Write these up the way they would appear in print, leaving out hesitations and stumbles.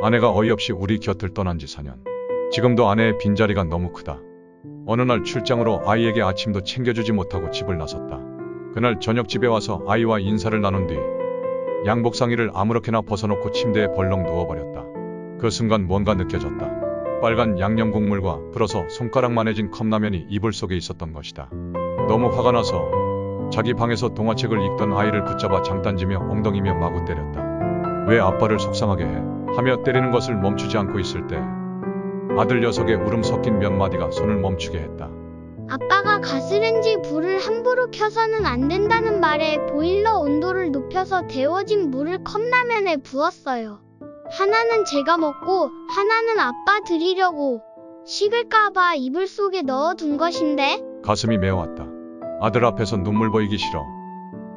아내가 어이없이 우리 곁을 떠난 지 4년. 지금도 아내의 빈자리가 너무 크다. 어느 날 출장으로 아이에게 아침도 챙겨주지 못하고 집을 나섰다. 그날 저녁 집에 와서 아이와 인사를 나눈 뒤 양복 상의를 아무렇게나 벗어놓고 침대에 벌렁 누워버렸다. 그 순간 뭔가 느껴졌다. 빨간 양념 국물과 불어서 손가락만해진 컵라면이 이불 속에 있었던 것이다. 너무 화가 나서 자기 방에서 동화책을 읽던 아이를 붙잡아 장단지며 엉덩이며 마구 때렸다. 왜 아빠를 속상하게 해? 하며 때리는 것을 멈추지 않고 있을 때 아들 녀석의 울음 섞인 몇 마디가 손을 멈추게 했다. 아빠가 가스레인지 불을 함부로 켜서는 안 된다는 말에 보일러 온도를 높여서 데워진 물을 컵라면에 부었어요. 하나는 제가 먹고 하나는 아빠 드리려고 식을까봐 이불 속에 넣어둔 것인데. 가슴이 메어왔다. 아들 앞에서 눈물 보이기 싫어.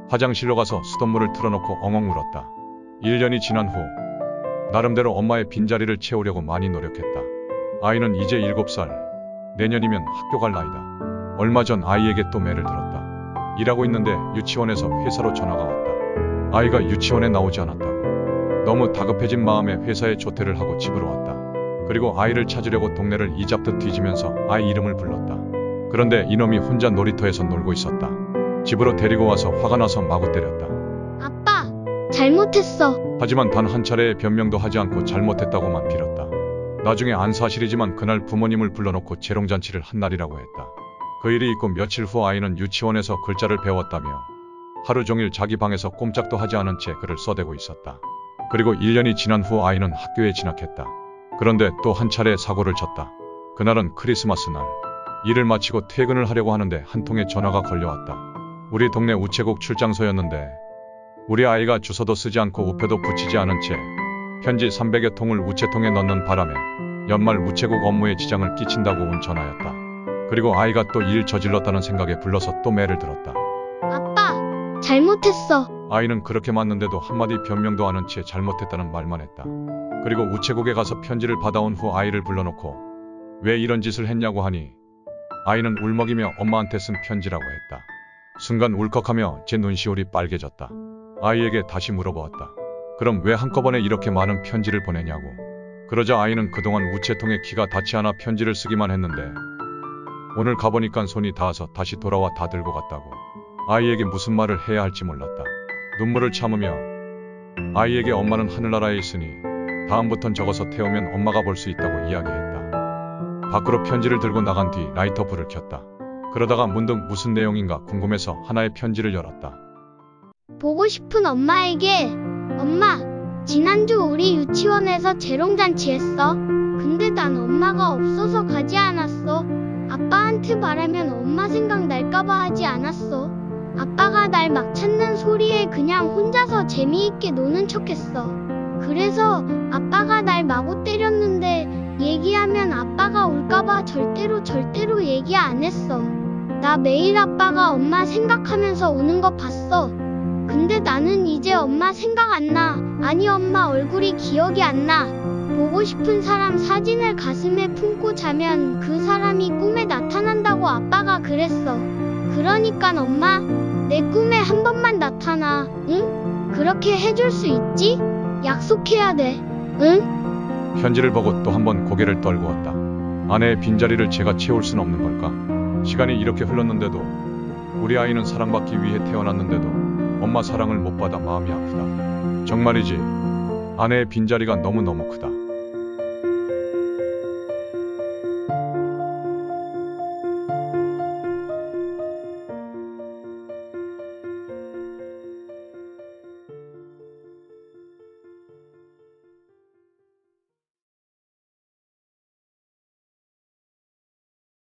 화장실로 가서 수돗물을 틀어놓고 엉엉 울었다. 1년이 지난 후 나름대로 엄마의 빈자리를 채우려고 많이 노력했다. 아이는 이제 7살. 내년이면 학교 갈 나이다. 얼마 전 아이에게 또 매를 들었다. 일하고 있는데 유치원에서 회사로 전화가 왔다. 아이가 유치원에 나오지 않았다고. 너무 다급해진 마음에 회사에 조퇴를 하고 집으로 왔다. 그리고 아이를 찾으려고 동네를 이잡듯 뒤지면서 아이 이름을 불렀다. 그런데 이놈이 혼자 놀이터에서 놀고 있었다. 집으로 데리고 와서 화가 나서 마구 때렸다. 아빠, 잘못했어. 하지만 단 한 차례의 변명도 하지 않고 잘못했다고만 빌었다. 나중에 안 사실이지만 그날 부모님을 불러놓고 재롱잔치를 한 날이라고 했다. 그 일이 있고 며칠 후 아이는 유치원에서 글자를 배웠다며 하루 종일 자기 방에서 꼼짝도 하지 않은 채 글을 써대고 있었다. 그리고 1년이 지난 후 아이는 학교에 진학했다. 그런데 또 한 차례 사고를 쳤다. 그날은 크리스마스 날. 일을 마치고 퇴근을 하려고 하는데 한 통의 전화가 걸려왔다. 우리 동네 우체국 출장소였는데 우리 아이가 주소도 쓰지 않고 우표도 붙이지 않은 채 편지 300여 통을 우체통에 넣는 바람에 연말 우체국 업무에 지장을 끼친다고 온 전화였다. 그리고 아이가 또 일 저질렀다는 생각에 불러서 또 매를 들었다. 아빠, 잘못했어. 아이는 그렇게 맞는데도 한마디 변명도 안 한 채 잘못했다는 말만 했다. 그리고 우체국에 가서 편지를 받아온 후 아이를 불러놓고 왜 이런 짓을 했냐고 하니 아이는 울먹이며 엄마한테 쓴 편지라고 했다. 순간 울컥하며 제 눈시울이 빨개졌다. 아이에게 다시 물어보았다. 그럼 왜 한꺼번에 이렇게 많은 편지를 보내냐고. 그러자 아이는 그동안 우체통에 기가 닿지 않아 편지를 쓰기만 했는데 오늘 가보니깐 손이 닿아서 다시 돌아와 다 들고 갔다고. 아이에게 무슨 말을 해야 할지 몰랐다. 눈물을 참으며 아이에게 엄마는 하늘나라에 있으니 다음부턴 적어서 태우면 엄마가 볼 수 있다고 이야기했다. 밖으로 편지를 들고 나간 뒤 라이터 불을 켰다. 그러다가 문득 무슨 내용인가 궁금해서 하나의 편지를 열었다. 보고 싶은 엄마에게. 엄마, 지난주 우리 유치원에서 재롱잔치 했어. 근데 난 엄마가 없어서 가지 않았어. 아빠한테 말하면 엄마 생각날까봐 하지 않았어. 아빠가 날 막 찾는 소리에 그냥 혼자서 재미있게 노는 척했어. 그래서 아빠가 날 마구 때렸는데 얘기하면 아빠가 울까봐 절대로 얘기 안 했어. 나 매일 아빠가 엄마 생각하면서 우는 거 봤어. 근데 나는 이제 엄마 생각 안 나. 아니, 엄마 얼굴이 기억이 안 나. 보고 싶은 사람 사진을 가슴에 품고 자면 그 사람이 꿈에 나타난다고 아빠가 그랬어. 그러니까 엄마, 내 꿈에 한 번만 나타나. 응? 그렇게 해줄 수 있지? 약속해야 돼. 응? 편지를 보고 또 한 번 고개를 떨구었다. 아내의 빈자리를 제가 채울 순 없는 걸까? 시간이 이렇게 흘렀는데도 우리 아이는 사랑받기 위해 태어났는데도 엄마 사랑을 못 받아 마음이 아프다. 정말이지 아내의 빈자리가 너무너무 크다.